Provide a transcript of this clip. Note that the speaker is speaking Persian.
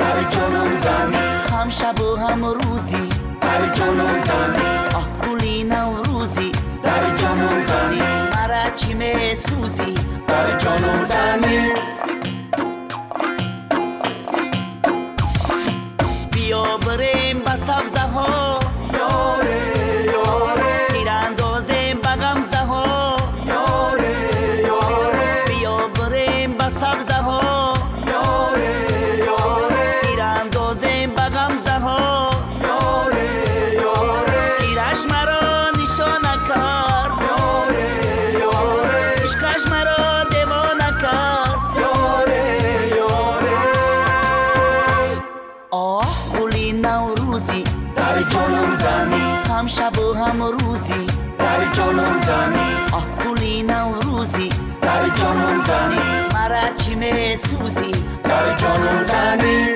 در جنون زنی، هم شب و هم روزی در جنون زنی، آه گلی نوروزی در جنون زنی، مرا چی می سوزی در جنون زنی. بیا بریم به سبزه ها یاره یاره، تیراندازیم به غمزه ها یاره یاره، بیا بریم به سبزه ها یاره یاره، تیراندازیم به غمزه ها یاره یاره، تیرش مرا نشانه کرد یاره یاره، عشقش مرا دیوانه کرد یاره یاره. آه گلی نوروزی در جنون زنی، هم شب و هم روزی در جنون زنی، آه گلی نوروزی در جنون زنی، مرا چی می سوزی در جنون زنی.